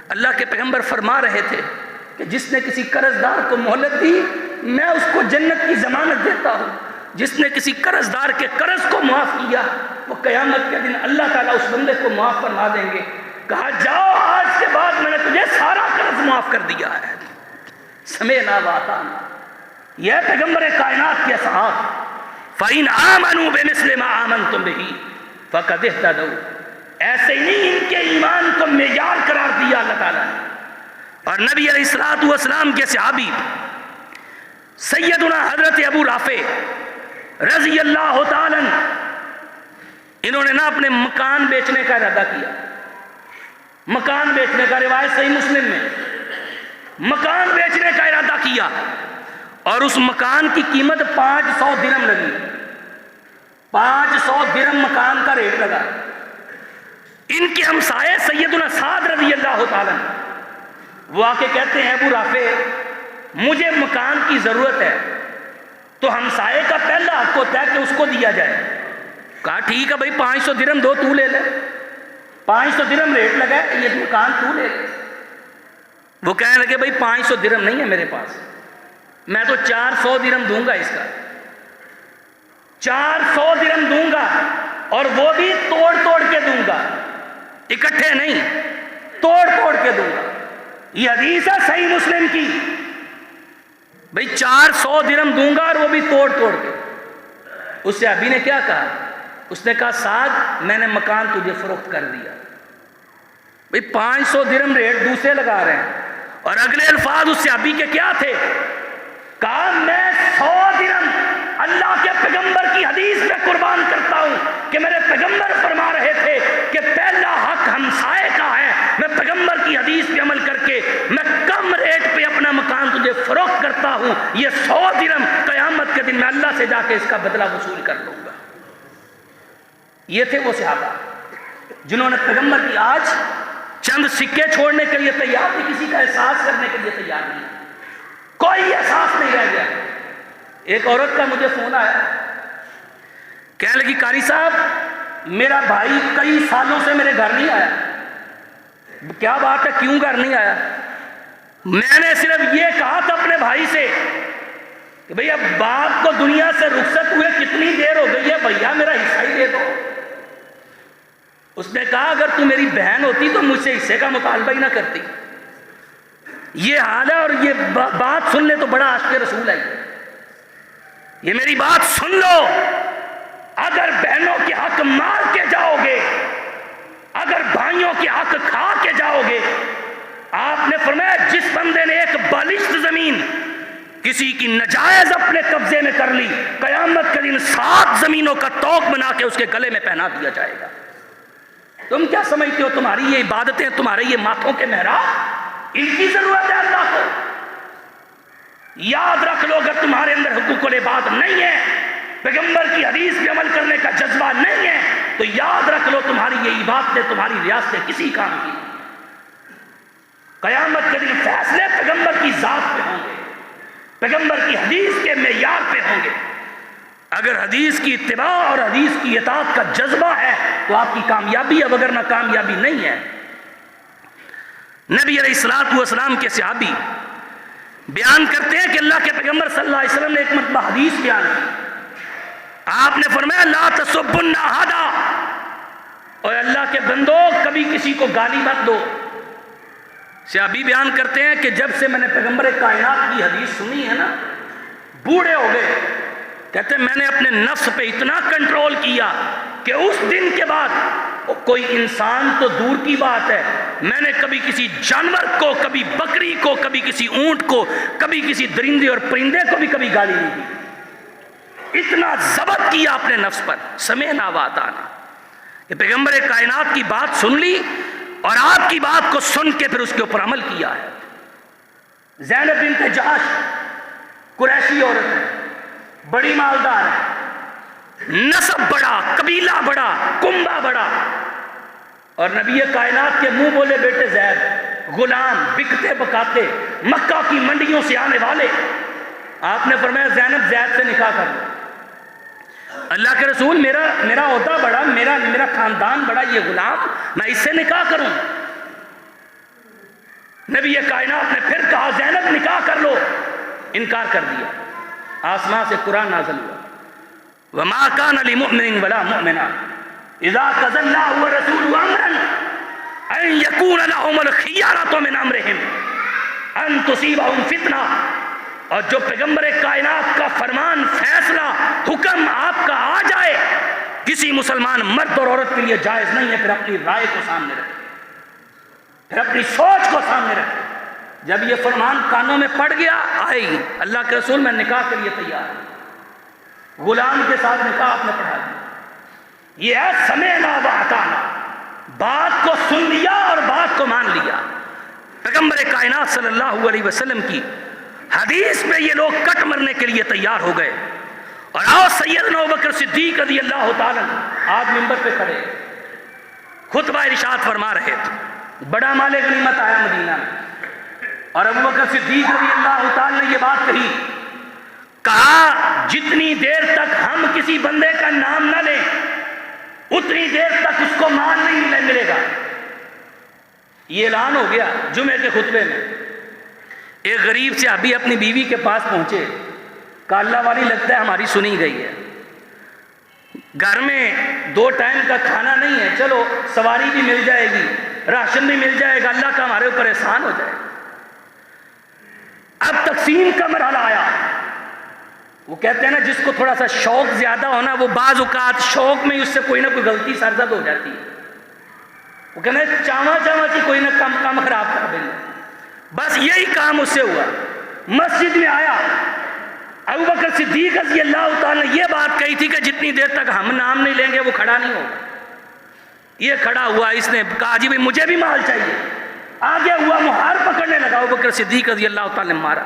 اللہ کے پیغمبر فرما رہے تھے کہ جس نے کسی قرض دار کو مہلت دی میں اس کو جنت کی ضمانت دیتا ہوں، جس نے کسی قرض دار کے قرض کو معاف کیا وہ قیامت کے دن اللہ تعالیٰ اس بندے کو معاف فرما دیں گے۔ کہا جاؤ آج کے بعد میں نے تجھے سارا قرض معاف کر دیا ہے۔ سمعنا وأطعنا، یہ پیغمبر کائنات کے اصحاب، فَإِنْ آمَنُوا بِمِثْلِ مَا آمَنْتُمْ بِهِ فَقَدِ اهْتَدَوْا، ایسے ہی نہیں ان کے ایمان کو معیار قرار دیا اللہ تعالیٰ نے۔ اور نبی علیہ السلام کے صحابی سیدنا حضرت ابو رافع رضی اللہ تعالیٰ انہوں نے نا اپنے مکان بیچنے کا ارادہ کیا، مکان بیچنے کا، روایت صحیح مسلم میں، مکان بیچنے کا ارادہ کیا اور اس مکان کی قیمت 500 درہم لگی، 500 درہم مکان کا ریٹ لگا۔ ان کے ہمسائے سیدنا سعد رضی اللہ تعالیٰ وہ آ کے کہتے ہیں ابو رافع مجھے مکان کی ضرورت ہے، تو ہمسائے کا پہلا حق ہوتا ہے کہ اس کو دیا جائے۔ کہا ٹھیک ہے بھائی 500 درہم دو، تو لے لے، 500 درہم ریٹ لگا ہے، یہ مکان تو لے لے۔ وہ کہنے لگے بھائی 500 درہم نہیں ہے میرے پاس، میں تو 400 درہم دوں گا، اس کا 400 درہم دوں گا، اور وہ بھی توڑ توڑ کے دوں گا، اکٹھے نہیں، توڑ توڑ کے دوں گا۔ یہ حدیث ہے صحیح مسلم کی. بھئی 400 درہم دوں گا اور وہ بھی توڑ توڑ کے. اس صحابی نے کیا کہا؟ اس نے کہا سعد میں نے مکان تجھے فروخت کر دیا. بھئی 500 درہم ریٹ دوسرے لگا رہے ہیں. اور اگلے الفاظ اس صحابی کے کیا تھے؟ کہا میں 100 درہم اللہ کے پیغمبر کی حدیث میں قربان کرتا ہوں کہ میرے پیغمبر فرما رہے تھے کہ پہلا حق ہمسائے کا ہے. میں پیغمبر کی حدیث پہ عمل کر کے میں کم ریٹ پہ اپنا مکان تجھے فروخت کرتا ہوں. یہ 100 درہم قیامت کے دن میں اللہ سے جا کے اس کا بدلہ وصول کر لوں گا. یہ تھے وہ صحابہ جنہوں نے پیغمبر کی آج چند سکے چھوڑنے کے لیے تیار تھے, کسی کا احساس کرنے کے لیے تیار نہیں, کوئی احساس نہیں رہ گیا. ایک عورت کا مجھے فون آیا, کہنے لگی قاری صاحب میرا بھائی کئی سالوں سے میرے گھر نہیں آیا. کیا بات ہے, کیوں گھر نہیں آیا؟ میں نے صرف یہ کہا تھا اپنے بھائی سے کہ بھئی اب باپ کو دنیا سے رخصت ہوئے کتنی دیر ہو گئی ہے, بھیا میرا حصہ ہی دے دو. اس نے کہا اگر تو میری بہن ہوتی تو مجھ سے حصے کا مطالبہ ہی نہ کرتی. یہ حال ہے. اور یہ بات سن لے تو بڑا عاشق رسول ہے. یہ میری بات سن لو, اگر بہنوں کے حق مار کے جاؤ گے, اگر بھائیوں کے حق کھا کے جاؤ گے, آپ نے فرمایا جس بندے نے ایک بالشت زمین کسی کی نجائز اپنے قبضے میں کر لی, قیامت کے دن 7 زمینوں کا توق بنا کے اس کے گلے میں پہنا دیا جائے گا. تم کیا سمجھتے ہو تمہاری یہ عبادتیں, تمہارے یہ ماتھوں کے محراب, ان کی ضرورت ہے اللہ کو؟ یاد رکھ لو اگر تمہارے اندر حقوق العباد نہیں ہے, پیغمبر کی حدیث پہ عمل کرنے کا جذبہ نہیں ہے, تو یاد رکھ لو تمہاری یہ عبادتیں, تمہاری ریاستیں کسی کام کی نہیں. قیامت کے دن فیصلے پیغمبر کی ذات پہ ہوں گے, پیغمبر کی حدیث کے معیار پہ ہوں گے. اگر حدیث کی اتباع اور حدیث کی اطاعت کا جذبہ ہے تو آپ کی کامیابی ہے, وگرنہ کامیابی نہیں ہے. نبی علیہ الصلوۃ والسلام کے صحابی بیان کرتے ہیں کہ اللہ کے پیغمبر صلی اللہ علیہ وسلم نے ایک مرتبہ حدیث بیان کی. آپ نے فرمایا لا تسبن احدا, اور اللہ کے بندو کبھی کسی کو گالی مت دو. صحابی بیان کرتے ہیں کہ جب سے میں نے پیغمبر کائنات کی حدیث سنی ہے نا, بوڑھے ہو گئے. کہتے ہیں میں نے اپنے نفس پہ اتنا کنٹرول کیا کہ اس دن کے بعد کوئی انسان تو دور کی بات ہے, میں نے کبھی کسی جانور کو, کبھی بکری کو, کبھی کسی اونٹ کو, کبھی کسی درندے اور پرندے کو بھی کبھی گالی نہیں دی. اتنا ضبط کیا اپنے نفس پر. سمعنا وأطعنا, کہ پیغمبر کائنات کی بات سن لی اور آپ کی بات کو سن کے پھر اس کے اوپر عمل کیا ہے. زینب بنت جحش قریشی عورت ہے, بڑی مالدار ہے, نسب بڑا, قبیلہ بڑا, کنبہ بڑا, اور نبی کائنات کے منہ بولے بیٹے زید, غلام, بکتے بکاتے, مکہ کی منڈیوں سے آنے والے. آپ نے فرمایا زینب زید سے نکاح کر لو. اللہ کے رسول میرا عہدہ بڑا, میرا خاندان بڑا, یہ غلام, میں اس سے نکاح کروں؟ نبی کائنات نے پھر کہا زینب نکاح کر لو. انکار کر دیا. آسمان سے قرآن نازل ہوا, وما كان لمؤمن ولا مؤمنة اذا قضى الله ورسوله امرا ان يكون لهم الخيارة من امرهم ان تصيبهم فتنة. اور جو پیغمبر کائنات کا فرمان, فیصلہ, حکم آپ کا آ جائے, کسی مسلمان مرد اور عورت کے لیے جائز نہیں ہے پھر اپنی رائے کو سامنے رکھے, پھر اپنی سوچ کو سامنے رکھے. جب یہ فرمان کانوں میں پڑ گیا, آئی اللہ کے رسول میں نکاح کے لیے تیار ہوں. غلام کے ساتھ نکاح آپ نے پڑھا دیا. یہ ہے سمعنا وأطعنا, بات کو سن لیا اور بات کو مان لیا. پیغمبر کائنات صلی اللہ علیہ وسلم کی حدیث میں یہ لوگ کٹ مرنے کے لیے تیار ہو گئے. اور آؤ سیدنا ابوبکر صدیق رضی اللہ تعالیٰ آج منبر پہ کھڑے خطبہ ارشاد فرما رہے تھے. بڑا مال غنیمت آیا مدینہ میں, اور ابوبکر صدیق رضی اللہ تعالیٰ نے یہ بات کہی, کہا جتنی دیر تک ہم کسی بندے کا نام نہ لیں اتنی دیر تک اس کو مال نہیں ملے گا. یہ اعلان ہو گیا جمعے کے خطبے میں. ایک غریب سے ابھی اپنی بیوی کے پاس پہنچے, کہا اللہ والی لگتا ہے ہماری سنی گئی ہے, گھر میں 2 ٹائم کا کھانا نہیں ہے, چلو سواری بھی مل جائے گی, راشن بھی مل جائے گا, اللہ کا ہمارے اوپر احسان ہو جائے گا. اب تقسیم کا مرحلہ آیا. وہ کہتے ہیں نا جس کو تھوڑا سا شوق زیادہ ہونا وہ بعض اوقات شوق میں اس سے کوئی نہ کوئی غلطی سرزد ہو جاتی ہے. وہ کہنا چاواں کی کوئی نہ کام خراب کر دیں. بس یہی کام اس سے ہوا. مسجد میں آیا, ابوبکر صدیق رضی اللہ تعالیٰ نے یہ بات کہی تھی کہ جتنی دیر تک ہم نام نہیں لیں گے وہ کھڑا نہیں ہوگا. یہ کھڑا ہوا, اس نے کہا جی بھائی مجھے بھی مال چاہیے. آگے ہوا, مہار پکڑنے لگا. ابوبکر صدیق رضی اللہ تعالیٰ نے مارا,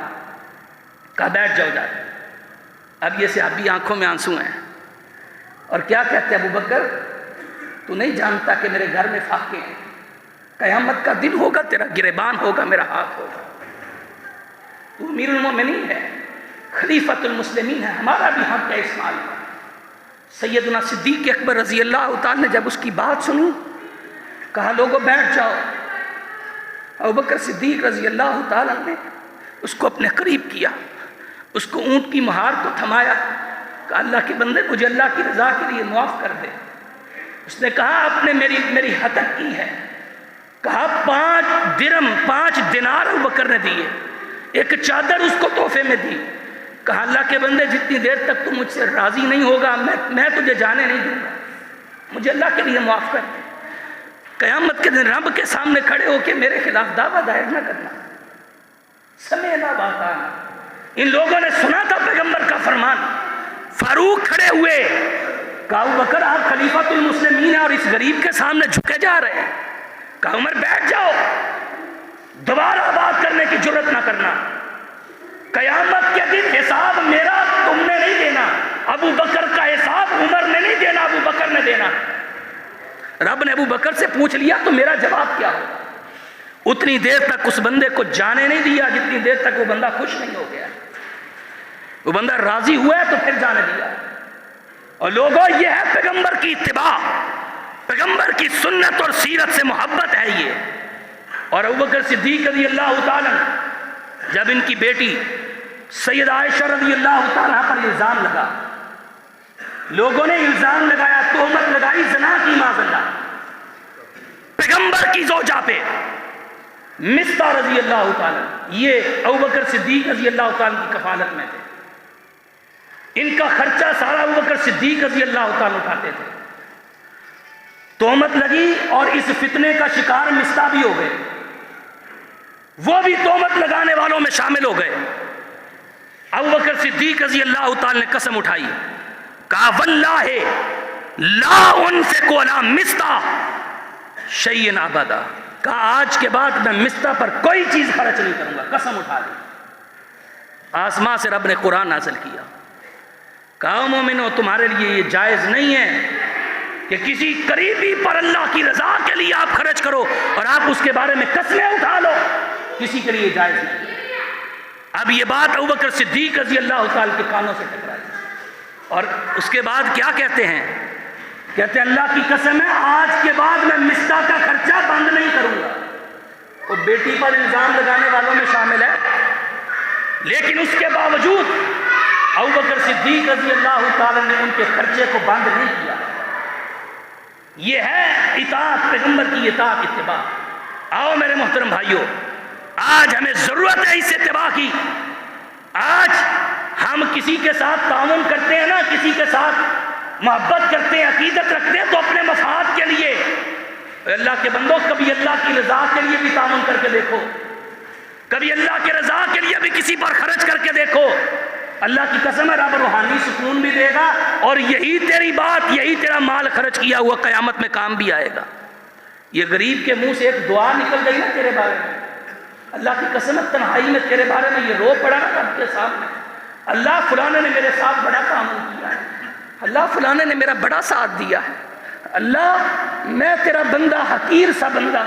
کہا بیٹھ جاؤ جا. اب یہ صحابی آنکھوں میں آنسو ہیں اور کیا کہتے ہیں, ابوبکر تو نہیں جانتا کہ میرے گھر میں فاقے ہیں, قیامت کا دن ہوگا, تیرا گریبان ہوگا, میرا ہاتھ ہوگا. تو امیر المومنین ہے, خلیفۃ المسلمین ہے, ہمارا بھی حق ہے اس مال کا. سیدنا صدیق اکبر رضی اللہ تعالیٰ نے جب اس کی بات سنی, کہا لوگوں بیٹھ جاؤ. ابوبکر صدیق رضی اللہ تعالیٰ نے اس کو اپنے قریب کیا, اس کو اونٹ کی مہار کو تھمایا, کہا اللہ کے بندے مجھے اللہ کی رضا کے لیے معاف کر دے. اس نے کہا آپ نے میری ہتک کی ہے. کہا 5 درم 5 دینار ابوبکر نے دیے, ایک چادر اس کو تحفے میں دی. کہا اللہ کے بندے جتنی دیر تک تو مجھ سے راضی نہیں ہوگا میں تجھے جانے نہیں دوں گا, مجھے اللہ کے لیے معاف کر دے. قیامت کے دن رب کے سامنے کھڑے ہو کے میرے خلاف دعویٰ دائر نہ کرنا. سمعنا وأطعنا. ان لوگوں نے سنا تھا پیغمبر کا فرمان. فاروق کھڑے ہوئے, کہا ابوبکر آپ خلیفۃ المسلمین ہیں اور اس غریب کے سامنے جھکے جا رہے ہیں. کہا عمر بیٹھ جاؤ, دوبارہ بات کرنے کی جرت نہ کرنا. قیامت کے دن حساب میرا تم نے نہیں دینا, ابو بکر کا حساب عمر نے نہیں دینا, ابو بکر نے دینا. رب نے ابو بکر سے پوچھ لیا تو میرا جواب کیا ہوگا. اتنی دیر تک اس بندے کو جانے نہیں دیا جتنی دیر تک وہ بندہ خوش نہیں ہو گیا. وہ بندہ راضی ہوا ہے تو پھر جانے دیا. اور لوگوں یہ ہے پیغمبر کی اتباع, پیغمبر کی سنت اور سیرت سے محبت ہے یہ. اور ابوبکر صدیق رضی اللہ تعالیٰ جب ان کی بیٹی سید عائشہ رضی اللہ تعالیٰ پر الزام لگا, لوگوں نے الزام لگایا, تہمت لگائی زنا کی معاذاللہ پیغمبر کی زوجہ پہ, مصطح رضی اللہ تعالیٰ یہ ابوبکر صدیق رضی اللہ تعالیٰ کی کفالت میں تھے. ان کا خرچہ سارا ابوبکر صدیق رضی اللہ تعالیٰ اٹھاتے تھے. تہمت لگی اور اس فتنے کا شکار مصطح بھی ہو گئے, وہ بھی تہمت لگانے والوں میں شامل ہو گئے. ابوبکر صدیق رضی اللہ تعالیٰ نے قسم اٹھائی, کہا واللہ لا انفق علی مصطح شیئا ابدا. کہا آج کے بعد میں مصطح پر کوئی چیز خرچ نہیں کروں گا, قسم اٹھا لی. آسمان سے رب نے قرآن نازل کیا, کہا مومنو تمہارے لیے یہ جائز نہیں ہے کہ کسی قریبی پر اللہ کی رضا کے لیے آپ خرچ کرو اور آپ اس کے بارے میں قسمیں اٹھا لو, کسی کے لیے جائز نہیں. اب یہ بات ابوبکر صدیق رضی اللہ تعالیٰ کے کانوں سے ٹکرائی اور اس کے بعد کیا کہتے ہیں, کہتے ہیں اللہ کی قسم ہے آج کے بعد میں مصطح کا خرچہ بند نہیں کروں گا. وہ بیٹی پر الزام لگانے والوں میں شامل ہے, لیکن اس کے باوجود ابوبکر صدیق رضی اللہ تعالیٰ نے ان کے خرچے کو بند نہیں کیا. یہ ہے اطاعت, پیغمبر کی اطاعت, اتباع. آؤ میرے محترم بھائیوں, آج ہمیں ضرورت ہے اس اتباع کی. آج ہم کسی کے ساتھ تعاون کرتے ہیں نا, کسی کے ساتھ محبت کرتے ہیں, عقیدت رکھتے ہیں تو اپنے مفاد کے لیے. اللہ کے بندوں کبھی اللہ کی رضا کے لیے بھی تعاون کر کے دیکھو, کبھی اللہ کے رضا کے لیے بھی کسی پر خرچ کر کے دیکھو. اللہ کی قسم ہے رب روحانی سکون بھی دے گا اور یہی تیری بات, یہی تیرا مال خرچ کیا ہوا قیامت میں کام بھی آئے گا. یہ غریب کے منہ سے ایک دعا نکل گئی نا تیرے بارے میں, اللہ کی قسم ہے تنہائی میں تیرے بارے میں یہ رو پڑا نا رب کے سامنے, اللہ فلانے نے میرے ساتھ بڑا کام کیا ہے, اللہ فلانے نے میرا بڑا ساتھ دیا ہے, اللہ میں تیرا بندہ حقیر سا بندہ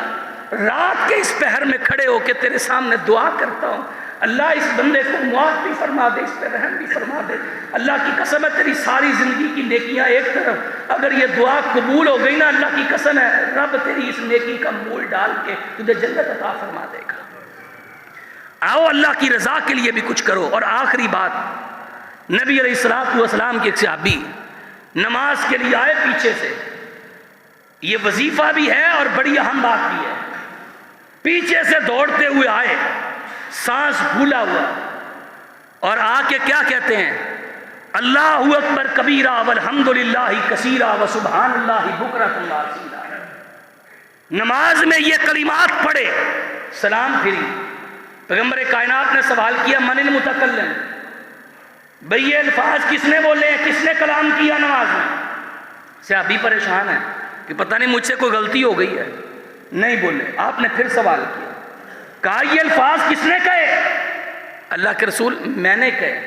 رات کے اس پہر میں کھڑے ہو کے تیرے سامنے دعا کرتا ہوں, اللہ اس بندے کو معاف بھی فرما دے, اس پہ رحم بھی فرما دے. اللہ کی قسم ہے تیری ساری زندگی کی نیکیاں ایک طرف, اگر یہ دعا قبول ہو گئی نا اللہ کی قسم ہے رب تیری اس نیکی کا مول ڈال کے تجھے جنت عطا فرما دے گا. آؤ اللہ کی رضا کے لیے بھی کچھ کرو. اور آخری بات, نبی علیہ الصلوۃ والسلام کے ایک صحابی نماز کے لیے آئے پیچھے سے, یہ وظیفہ بھی ہے اور بڑی اہم بات بھی ہے. پیچھے سے دوڑتے ہوئے آئے, سانس پھولا ہوا، اور آ کے کیا کہتے ہیں؟ اللہ اکبر کبیرہ والحمدللہ کثیرہ وسبحان اللہ بکرۃ واصیلا۔ نماز میں یہ کلمات پڑھے، سلام پھری۔ پیغمبر کائنات نے سوال کیا من المتکلم، بھئی یہ الفاظ کس نے بولے ہیں، کس نے کلام کیا نماز میں؟ صحابی پریشان ہے کہ پتہ نہیں مجھ سے کوئی غلطی ہو گئی ہے، نہیں بولے۔ آپ نے پھر سوال کیا، کہا یہ الفاظ کس نے کہے؟ اللہ کے رسول میں نے کہے،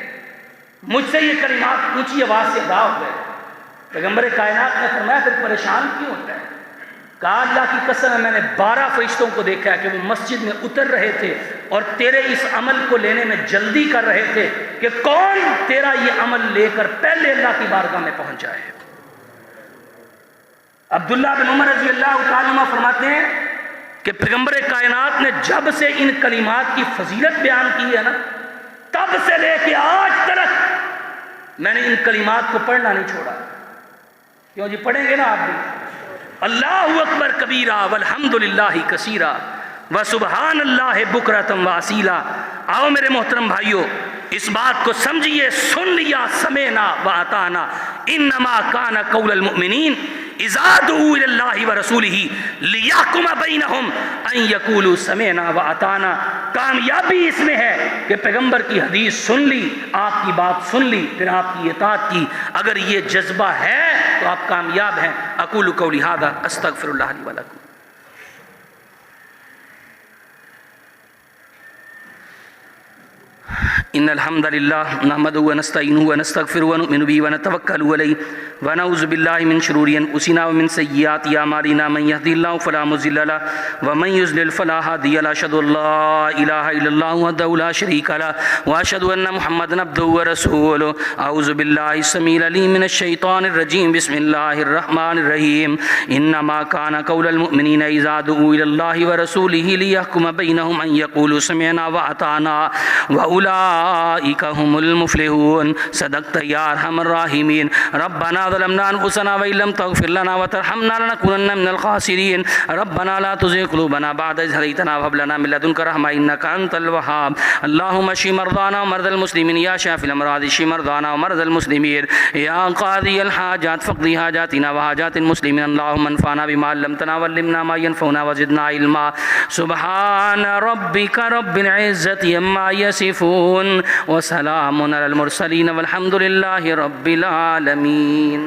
مجھ سے یہ کلمات اونچی آواز سے ادا ہو گئے۔ پیغمبر کائنات نے فرمایا پھر پریشان کیوں ہوتا ہے؟ کہا اللہ کی قسم ہے میں نے 12 فرشتوں کو دیکھا کہ وہ مسجد میں اتر رہے تھے اور تیرے اس عمل کو لینے میں جلدی کر رہے تھے کہ کون تیرا یہ عمل لے کر پہلے اللہ کی بارگاہ میں پہنچ جائے۔ عبداللہ بن عمر رضی اللہ تعالیٰ عنہ فرماتے ہیں کہ پیغمبر کائنات نے جب سے ان کلمات کی فضیلت بیان کی ہے نا، تب سے لے کے آج تک میں نے ان کلمات کو پڑھنا نہیں چھوڑا۔ کیوں جی؟ پڑھیں گے نا آپ بھی، اللہ اکبر کبیرہ والحمدللہ کثیرہ وسبحان اللہ بکرۃ واصیلا۔ آؤ میرے محترم بھائیو، اس بات کو سمجھیے، سن لیا، سمعنا واطعنا، انما کان قول المؤمنین اذا دعوا الی اللہ ورسولہ لیحکم بینہم ان یقولوا سمعنا واطعنا۔ کامیابی اس میں ہے کہ پیغمبر کی حدیث سن لی، آپ کی بات سن لی، پھر آپ کی اطاعت کی۔ اگر یہ جذبہ ہے تو آپ کامیاب ہیں۔ اقول قولی ھذا استغفر اللہ لی ولکم۔ ان الحمد للہ نحمده ونستعینه ونستغفره ونؤمن به ونتوکل علیہ ونعوذ باللہ من شرور انفسنا ومن سیئات اعمالنا من یهده الله فلا مضل له ومن یضلل فلا هادی له اشهد ان لا الہ الا اللہ وحدہ لا شریک له واشهد ان محمدا عبدہ ورسولہ۔ اعوذ باللہ السمیع العلیم من الشیطان الرجیم، بسم اللہ الرحمن الرحیم۔ انما کان قول المؤمنین اذا دعوا الی اللہ ورسولہ لیحکم بینہم ان یقولوا سمعنا واطعنا اولئک هم المفلحون۔ صدقت یا ارحم الراحمین۔ ربنا ظلمنا انفسنا وان لم تغفر لنا وترحمنا لنكونن من الخاسرین۔ ربنا لا تزغ قلوبنا بعد إذ هديتنا وهب لنا من لدنك رحمة إنك أنت الوهاب۔ اللهم اشف مرضانا ومرضى المسلمين يا شافي الأمراض اشف مرضانا ومرضى المسلمين يا قاضي الحاجات فاقض حاجاتنا وحاجات المسلمين۔ اللهم انفعنا بما علمتنا وعلمنا ما ينفعنا وزدنا علما۔ سبحان ربك رب العزة عما يصفون وسلام على المرسلين والحمد لله رب العالمين۔